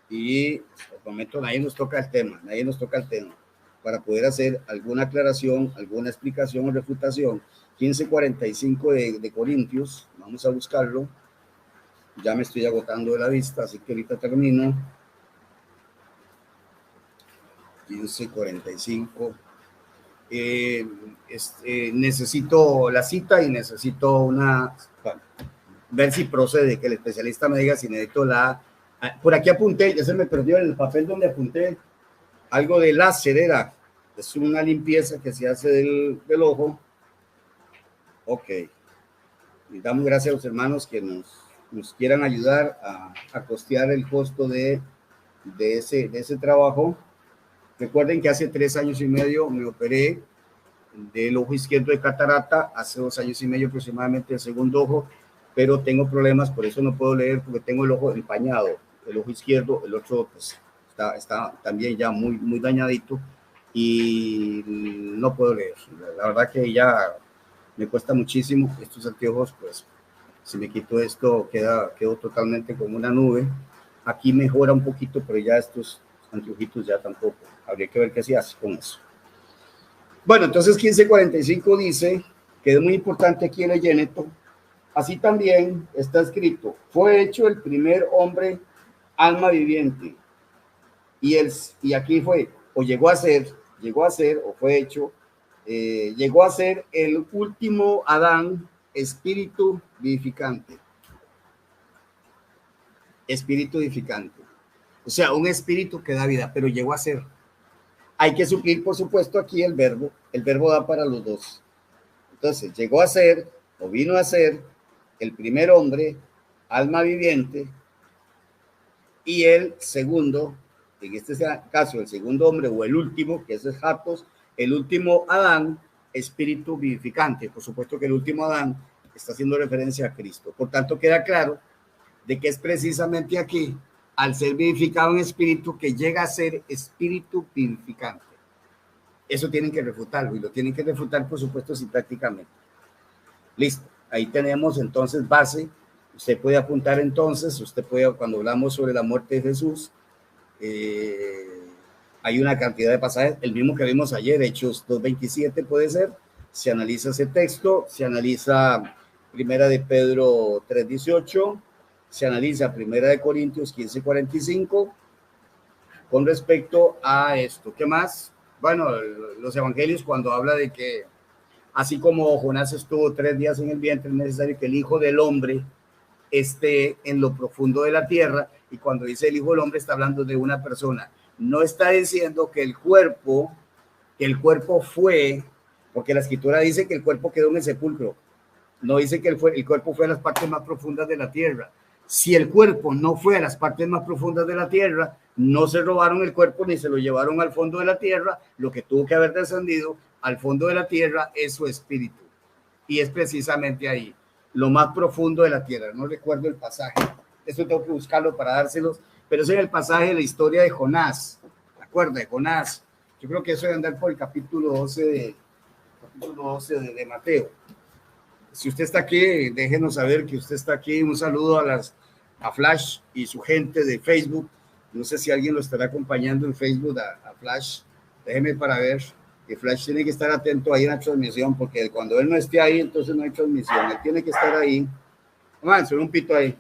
[SPEAKER 1] y por el momento nadie nos toca el tema para poder hacer alguna aclaración, alguna explicación o refutación. 15:45 de Corintios, vamos a buscarlo. Ya me estoy agotando de la vista, así que ahorita termino. 15:45. necesito la cita y necesito bueno, ver si procede, que el especialista me diga si necesito por aquí apunté, ya se me perdió el papel donde apunté, algo de láser era, es una limpieza que se hace del ojo. Ok, y damos gracias a los hermanos que nos quieran ayudar a costear el costo de ese trabajo. Recuerden que hace 3 años y medio me operé del ojo izquierdo de catarata, hace 2 años y medio aproximadamente el segundo ojo, pero tengo problemas, por eso no puedo leer, porque tengo el ojo empañado, el ojo izquierdo, el otro pues, está también ya muy dañadito y no puedo leer. La verdad que ya me cuesta muchísimo. Estos anteojos, pues, si me quito esto, quedo totalmente como una nube. Aquí mejora un poquito, pero ya estos anteojitos ya tampoco. Habría que ver qué se hace con eso. Bueno, entonces 15:45 dice, que es muy importante aquí en el Géneto, así también está escrito, fue hecho el primer hombre alma viviente, y aquí fue, o llegó a ser, o fue hecho, llegó a ser el último Adán, espíritu vivificante. Espíritu vivificante. O sea, un espíritu que da vida, pero llegó a ser. Hay que suplir, por supuesto, aquí el verbo da para los dos. Entonces, llegó a ser, o vino a ser, el primer hombre, alma viviente, y el segundo, en este caso, el segundo hombre, o el último, que ese es Jatos, el último Adán, espíritu vivificante. Por supuesto que el último Adán está haciendo referencia a Cristo. Por tanto, queda claro de que es precisamente aquí, al ser vivificado en espíritu, que llega a ser espíritu vivificante. Eso tienen que refutarlo, y lo tienen que refutar, por supuesto, sintácticamente. Listo, ahí tenemos entonces base. Usted puede apuntar entonces, cuando hablamos sobre la muerte de Jesús, hay una cantidad de pasajes, el mismo que vimos ayer, Hechos 2:27 puede ser, se analiza ese texto, se analiza Primera de Pedro 3:18, se analiza Primera de Corintios 15:45, con respecto a esto. ¿Qué más? Bueno, los evangelios cuando habla de que así como Jonás estuvo 3 días en el vientre, es necesario que el Hijo del Hombre esté en lo profundo de la tierra, y cuando dice el Hijo del Hombre está hablando de una persona. No está diciendo que el cuerpo fue, porque la escritura dice que el cuerpo quedó en el sepulcro, no dice que el cuerpo fue a las partes más profundas de la tierra. Si el cuerpo no fue a las partes más profundas de la tierra, no se robaron el cuerpo ni se lo llevaron al fondo de la tierra. Lo que tuvo que haber descendido al fondo de la tierra es su espíritu, y es precisamente ahí, lo más profundo de la tierra. No recuerdo el pasaje, eso tengo que buscarlo para dárselos, pero ese es el pasaje de la historia de Jonás. ¿De acuerdo? De Jonás. Yo creo que eso debe andar por el capítulo 12 de Mateo. Si usted está aquí, déjenos saber que usted está aquí. Un saludo a Flash y su gente de Facebook. No sé si alguien lo estará acompañando en Facebook a Flash. Déjeme para ver. Que Flash tiene que estar atento ahí en la transmisión, porque cuando él no esté ahí, entonces no hay transmisión. Él tiene que estar ahí. Solo un pito ahí.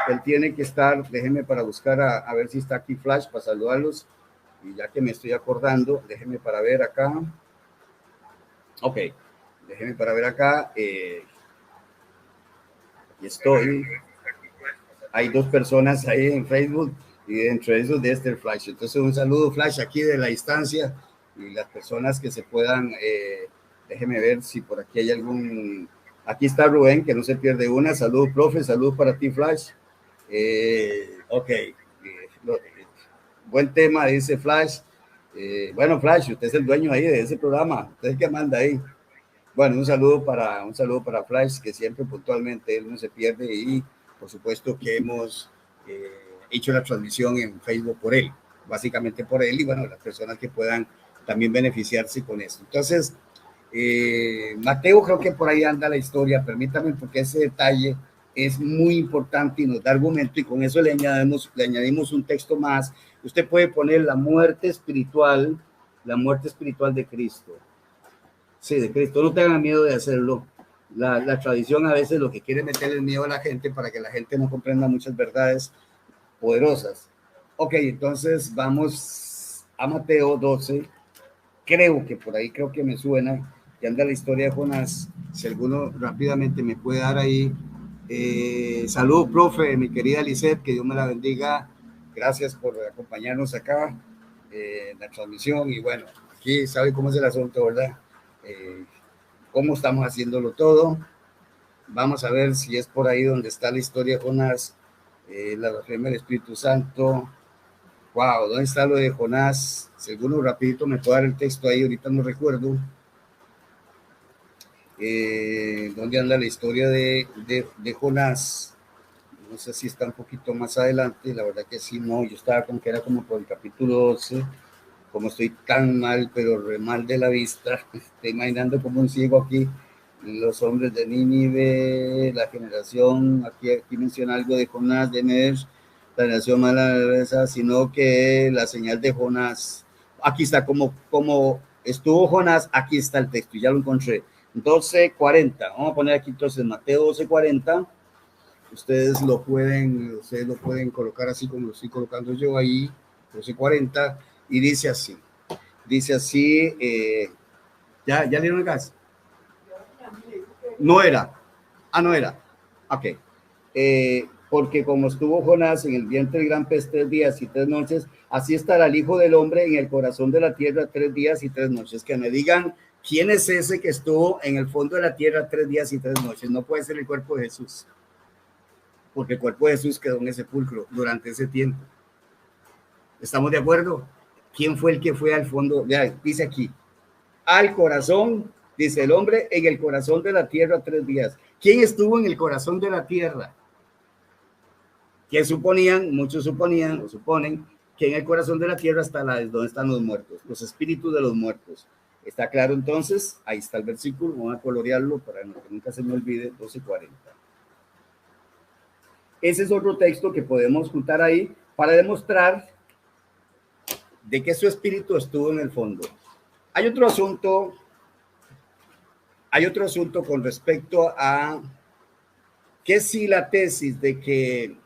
[SPEAKER 1] Él tiene que estar. Déjeme para buscar a ver si está aquí Flash para saludarlos. Y ya que me estoy acordando, déjeme para ver acá. Ok. Déjeme para ver acá. Y estoy. Hay 2 personas ahí en Facebook, y entre esos de este Flash. Entonces, un saludo, Flash, aquí de la distancia, y las personas que se puedan, déjeme ver si por aquí hay algún. Aquí está Rubén, que no se pierde una. Saludos, profe, saludos para ti, Flash. Ok, buen tema, dice Flash. Bueno, Flash, usted es el dueño ahí de ese programa, usted es el que manda ahí. Bueno, un saludo para Flash, que siempre puntualmente él no se pierde, y por supuesto que hemos hecho la transmisión en Facebook por él, básicamente por él, y bueno, las personas que puedan también beneficiarse con esto. Entonces, Mateo, creo que por ahí anda la historia, permítame, porque ese detalle es muy importante y nos da argumento, y con eso le añadimos un texto más. Usted puede poner la muerte espiritual de Cristo. Sí, de Cristo. No tengan miedo de hacerlo. La tradición a veces lo que quiere es meterle el miedo a la gente para que la gente no comprenda muchas verdades poderosas. Ok, entonces vamos a Mateo 12. creo que por ahí, creo que me suena, que anda la historia de Jonás. Si alguno rápidamente me puede dar ahí. Salud, profe, mi querida Lisette, que Dios me la bendiga. Gracias por acompañarnos acá en la transmisión. Y bueno, aquí sabe cómo es el asunto, ¿verdad? Cómo estamos haciéndolo todo. Vamos a ver si es por ahí donde está la historia de Jonás, la blasfemia del Espíritu Santo. Wow, ¿dónde está lo de Jonás? Seguro rapidito me puede dar el texto ahí, ahorita no recuerdo. ¿Dónde anda la historia de Jonás? No sé si está un poquito más adelante, la verdad que sí, no, yo estaba con que era como por el capítulo 12, como estoy tan mal, pero re mal de la vista, estoy imaginando como un ciego aquí, los hombres de Nínive, la generación, aquí menciona algo de Jonás, de Medes, la generación mala, sino que la señal de Jonás, aquí está como estuvo Jonás, aquí está el texto, ya lo encontré, 12:40, vamos a poner aquí entonces Mateo 12:40, ustedes lo pueden colocar así como lo estoy colocando yo ahí, 12:40, y dice así, ¿ya le dieron el gas? No era, no era, ok, porque como estuvo Jonás en el vientre del gran pez 3 días y 3 noches, así estará el Hijo del Hombre en el corazón de la tierra 3 días y 3 noches, que me digan quién es ese que estuvo en el fondo de la tierra 3 días y 3 noches, no puede ser el cuerpo de Jesús, porque el cuerpo de Jesús quedó en el sepulcro durante ese tiempo. ¿Estamos de acuerdo? ¿Quién fue el que fue al fondo? Ya, dice aquí, al corazón, dice el hombre, en el corazón de la tierra 3 días. ¿Quién estuvo en el corazón de la tierra? Que suponían, muchos suponían o suponen que en el corazón de la tierra está donde están los muertos, los espíritus de los muertos. ¿Está claro entonces? Ahí está el versículo, vamos a colorearlo para que nunca se me olvide, 12:40. Ese es otro texto que podemos juntar ahí para demostrar de que su espíritu estuvo en el fondo. Hay otro asunto con respecto a que si la tesis de que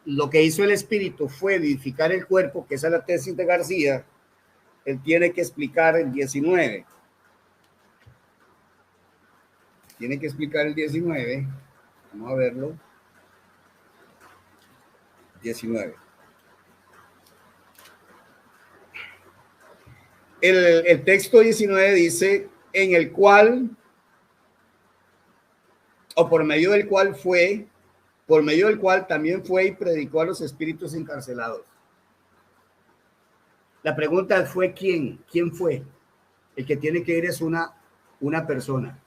[SPEAKER 1] lo que hizo el espíritu fue vivificar el cuerpo, que esa es la tesis de García, él tiene que explicar el 19. Tiene que explicar el 19. Vamos a verlo. 19. El texto 19 dice, en el cual, o por medio del cual también fue y predicó a los espíritus encarcelados. La pregunta fue ¿quién? ¿Quién fue? El que tiene que ir es una persona.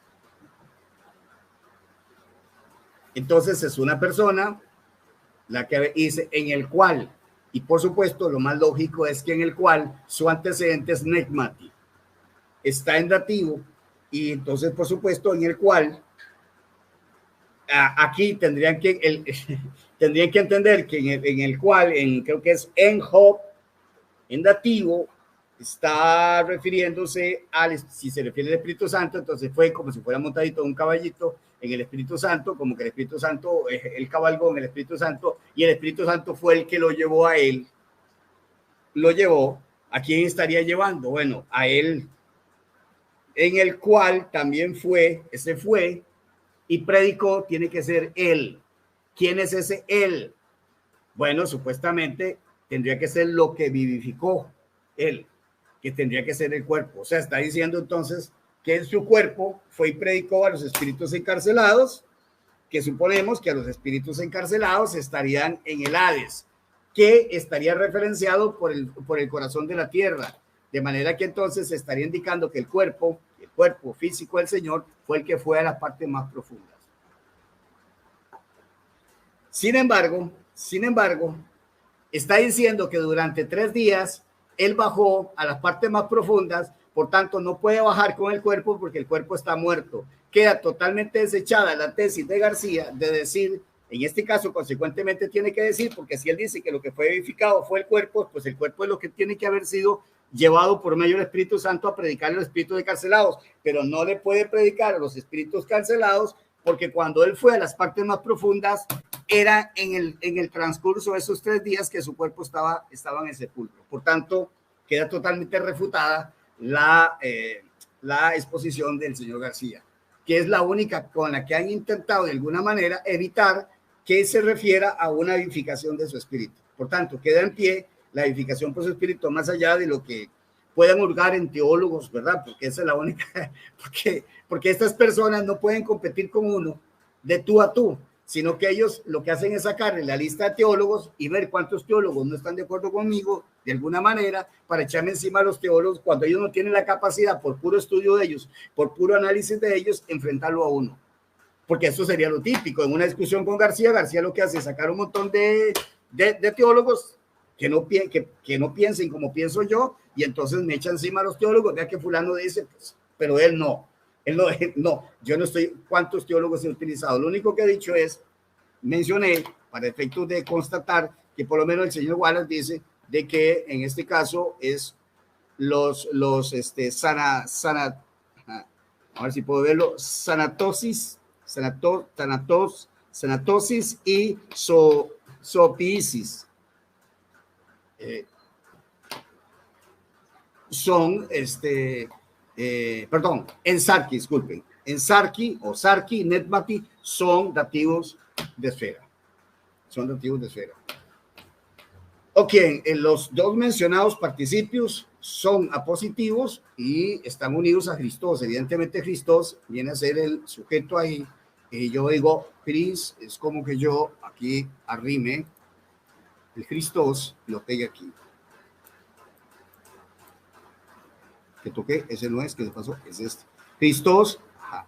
[SPEAKER 1] Entonces es una persona la que dice en el cual, y por supuesto lo más lógico es que en el cual su antecedente es negmati, está en dativo, y entonces por supuesto en el cual, aquí tendrían que entender que en el cual, creo que es en Job, en dativo, está refiriéndose si se refiere al Espíritu Santo, entonces fue como si fuera montadito un caballito en el Espíritu Santo, como que el Espíritu Santo, él cabalgó en el Espíritu Santo, y el Espíritu Santo fue el que lo llevó a él. Lo llevó, ¿a quién estaría llevando? Bueno, a él, en el cual también fue, ese fue, y predicó, tiene que ser él. ¿Quién es ese él? Bueno, supuestamente tendría que ser lo que vivificó él, que tendría que ser el cuerpo. O sea, está diciendo entonces que en su cuerpo fue y predicó a los espíritus encarcelados, que suponemos que a los espíritus encarcelados estarían en el Hades, que estaría referenciado por el corazón de la tierra. De manera que entonces se estaría indicando que el cuerpo físico del Señor fue el que fue a las partes más profundas. Sin embargo, está diciendo que durante 3 días él bajó a las partes más profundas, por tanto no puede bajar con el cuerpo porque el cuerpo está muerto. Queda totalmente desechada la tesis de García de decir, en este caso consecuentemente tiene que decir, porque si él dice que lo que fue vivificado fue el cuerpo, pues el cuerpo es lo que tiene que haber sido llevado por medio del Espíritu Santo a predicar a los espíritus encarcelados, pero no le puede predicar a los espíritus cancelados porque cuando él fue a las partes más profundas era en el transcurso de esos 3 días que su cuerpo estaba en el sepulcro. Por tanto, queda totalmente refutada la exposición del señor García, que es la única con la que han intentado de alguna manera evitar que se refiera a una edificación de su espíritu. Por tanto, queda en pie la edificación por su espíritu, más allá de lo que puedan hurgar en teólogos, ¿verdad? Porque esa es la única, porque estas personas no pueden competir con uno de tú a tú, sino que ellos lo que hacen es sacarle la lista de teólogos y ver cuántos teólogos no están de acuerdo conmigo de alguna manera para echarme encima a los teólogos cuando ellos no tienen la capacidad, por puro estudio de ellos, por puro análisis de ellos, enfrentarlo a uno. Porque eso sería lo típico. En una discusión con García lo que hace es sacar un montón de teólogos que no piensen como pienso yo, y entonces me echa encima a los teólogos, vea que fulano dice, pues, pero él no, yo no estoy, ¿cuántos teólogos he utilizado? Lo único que he dicho es, mencioné, para efectos de constatar, que por lo menos el señor Wallace dice de que en este caso es a ver si puedo verlo, sanatosis y zoopisis. Son, Ensarki, disculpen, Ensarki o Sarki, Netmati, son dativos de esfera. Ok, los dos mencionados participios son apositivos y están unidos a Christos. Evidentemente Christos viene a ser el sujeto ahí. Y yo digo, Cris, es como que yo aquí arrime el Christos y lo pegue aquí. Que toqué, ese no es, que se pasó, es este. Christos, ajá.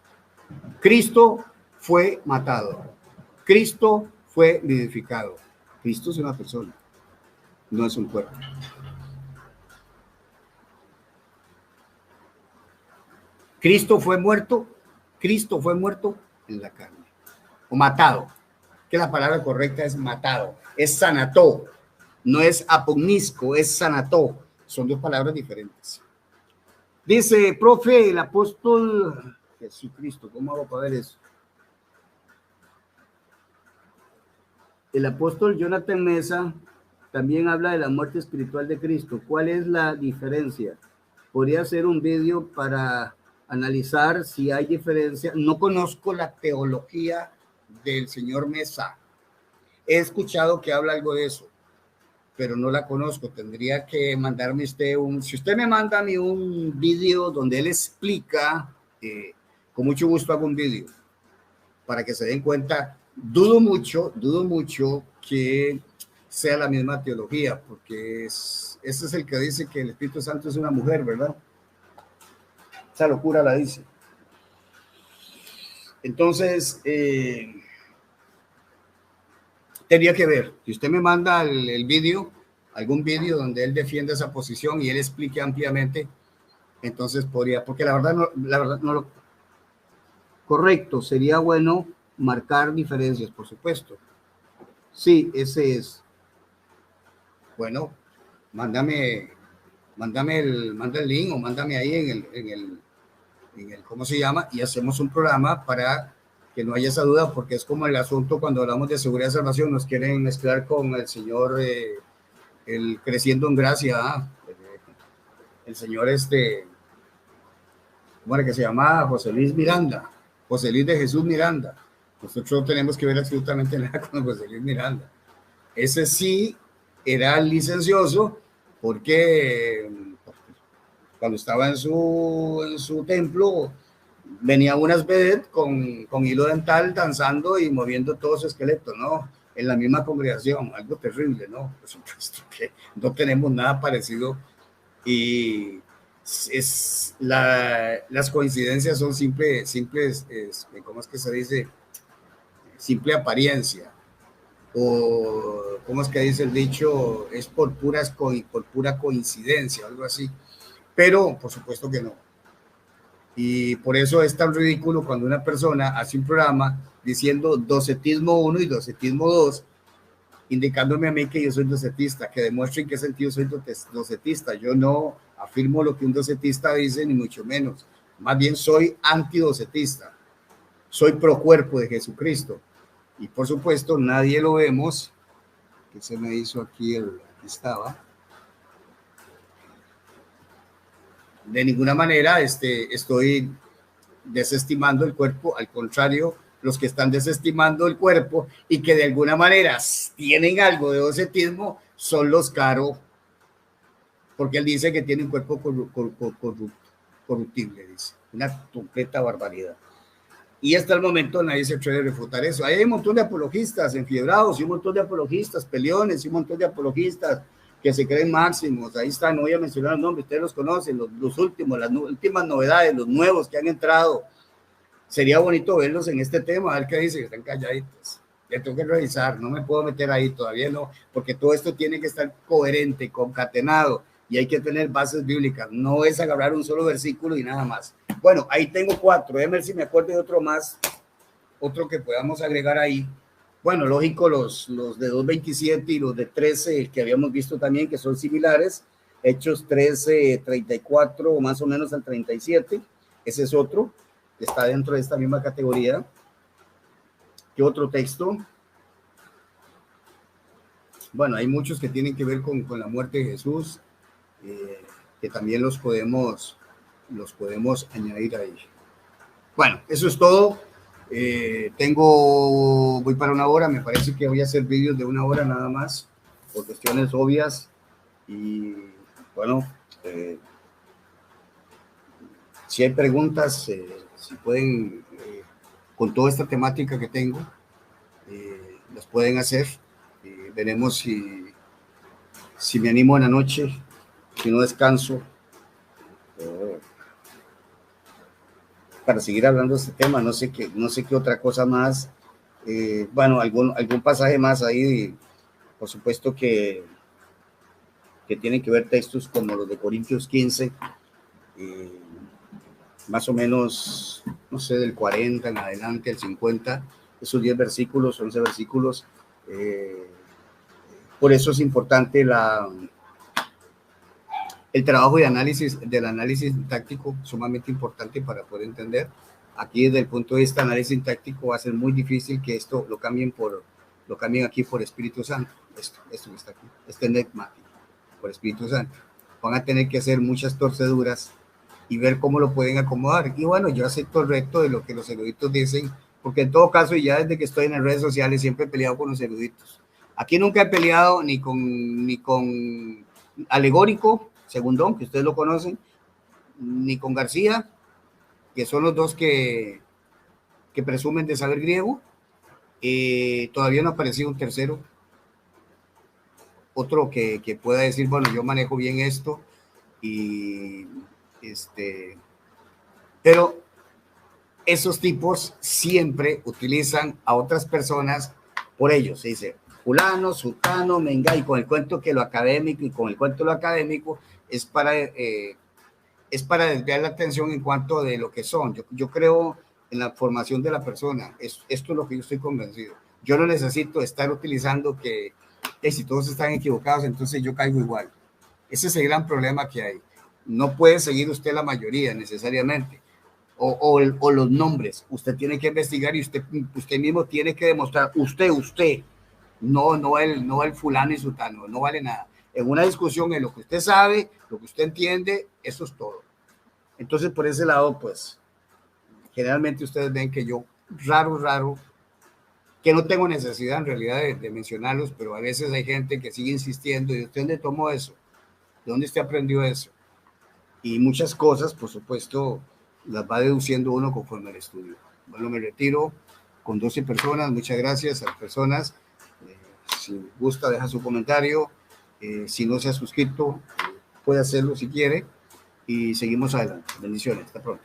[SPEAKER 1] Cristo fue matado. Cristo fue vivificado. Cristo es una persona, no es un cuerpo. Cristo fue muerto en la carne, o matado, que la palabra correcta es matado, es sanató, no es apognisco, es sanató, son dos palabras diferentes. Dice, profe, el apóstol Jesucristo, ¿cómo hago para ver eso? El apóstol Jonathan Mesa también habla de la muerte espiritual de Cristo. ¿Cuál es la diferencia? Podría hacer un vídeo para analizar si hay diferencia. No conozco la teología del señor Mesa. He escuchado que habla algo de eso, pero no la conozco. Tendría que mandarme usted si usted me manda a mí un vídeo donde él explica, con mucho gusto hago un vídeo para que se den cuenta. Dudo mucho que sea la misma teología, porque ese es el que dice que el Espíritu Santo es una mujer, ¿verdad? Esa locura la dice. Entonces, tendría que ver. Si usted me manda el vídeo, algún vídeo donde él defiende esa posición y él explique ampliamente, entonces podría, porque la verdad no lo correcto, sería bueno marcar diferencias, por supuesto. Sí, ese es. Bueno, mándame el link o mándame ahí en el ¿cómo se llama? Y hacemos un programa para que no haya esa duda, porque es como el asunto cuando hablamos de seguridad y salvación, nos quieren mezclar con el señor, el Creciendo en Gracia, el señor ¿cómo era que se llamaba? José Luis de Jesús Miranda. Nosotros no tenemos que ver absolutamente nada con José Luis Miranda. Ese sí era licencioso porque cuando estaba en su templo venía unas vedettes con hilo dental danzando y moviendo todo su esqueleto, ¿no? En la misma congregación, algo terrible, ¿no? Por supuesto que no tenemos nada parecido y las coincidencias son simples, ¿cómo es que se dice? Simple apariencia. O ¿cómo es que dice el dicho? Es por pura coincidencia, algo así. Pero por supuesto que no. Y por eso es tan ridículo cuando una persona hace un programa diciendo docetismo 1 y docetismo 2, indicándome a mí que yo soy docetista, que demuestre en qué sentido soy docetista. Yo no afirmo lo que un docetista dice, ni mucho menos. Más bien soy antidocetista. Soy pro cuerpo de Jesucristo. Y por supuesto, nadie lo vemos. ¿Qué se me hizo aquí? Aquí estaba. de ninguna manera estoy desestimando el cuerpo, al contrario, los que están desestimando el cuerpo y que de alguna manera tienen algo de docetismo son los Caro, porque él dice que tiene un cuerpo corruptible, dice, una completa barbaridad. Y hasta el momento nadie se atreve a refutar eso. Ahí hay un montón de apologistas enfiebrados y un montón de apologistas peleones y un montón de apologistas que se creen máximos. Ahí están, no voy a mencionar los nombres, ustedes los conocen, los últimos, las últimas novedades, los nuevos que han entrado. Sería bonito verlos en este tema, a ver qué dicen, están calladitos. Ya tengo que revisar, no me puedo meter ahí, todavía no, porque todo esto tiene que estar coherente, concatenado, y hay que tener bases bíblicas. No es agarrar un solo versículo y nada más. Bueno, ahí tengo 4, déjame ver si me acuerdo de otro más, otro que podamos agregar ahí. Bueno, lógico, los de 2.27 y los de 13 que habíamos visto también, que son similares. Hechos 13, 34 o más o menos al 37. Ese es otro que está dentro de esta misma categoría. ¿Qué otro texto? Bueno, hay muchos que tienen que ver con la muerte de Jesús, que también los podemos añadir ahí. Bueno, eso es todo. Voy para 1 hora, me parece que voy a hacer vídeos de 1 hora nada más, por cuestiones obvias. Y bueno, si hay preguntas, si pueden, con toda esta temática que tengo, las pueden hacer. Veremos si me animo en la noche, si no descanso, para seguir hablando de este tema. No sé qué otra cosa más. Bueno, algún pasaje más ahí, por supuesto que tienen que ver textos como los de Corintios 15, más o menos, no sé, del 40 en adelante, el 50, esos 10 versículos, 11 versículos. Por eso es importante el trabajo de análisis, del análisis táctico, sumamente importante para poder entender. Aquí desde el punto de vista de análisis táctico va a ser muy difícil que esto lo cambien aquí por Espíritu Santo. Esto que está aquí, este enigmático, por Espíritu Santo. Van a tener que hacer muchas torceduras y ver cómo lo pueden acomodar. Y bueno, yo acepto el reto de lo que los eruditos dicen, porque en todo caso, y ya desde que estoy en las redes sociales, siempre he peleado con los eruditos. Aquí nunca he peleado ni con Alegórico, Segundón, que ustedes lo conocen, ni con García, que son los dos que presumen de saber griego. Todavía no ha aparecido un tercero, otro que pueda decir, bueno, yo manejo bien esto, y pero esos tipos siempre utilizan a otras personas por ellos. Se dice fulano, sultano, menga, y con el cuento que lo académico, y con el cuento de lo académico es para desviar la atención en cuanto de lo que son. Yo creo en la formación de la persona. Esto es lo que yo estoy convencido. Yo no necesito estar utilizando que si todos están equivocados, entonces yo caigo igual. Ese es el gran problema que hay. No puede seguir usted la mayoría necesariamente, o los nombres. Usted tiene que investigar y usted mismo tiene que demostrar, usted, no el fulano y sultano, no vale nada. En una discusión, en lo que usted sabe, lo que usted entiende, eso es todo. Entonces, por ese lado, pues, generalmente ustedes ven que yo, raro, que no tengo necesidad en realidad de mencionarlos, pero a veces hay gente que sigue insistiendo. ¿Y usted dónde tomó eso? ¿De dónde usted aprendió eso? Y muchas cosas, por supuesto, las va deduciendo uno conforme al estudio. Bueno, me retiro con 12 personas. Muchas gracias a las personas. Si gusta, deja su comentario. Si no se ha suscrito, puede hacerlo si quiere. Y seguimos adelante. Bendiciones. Hasta pronto.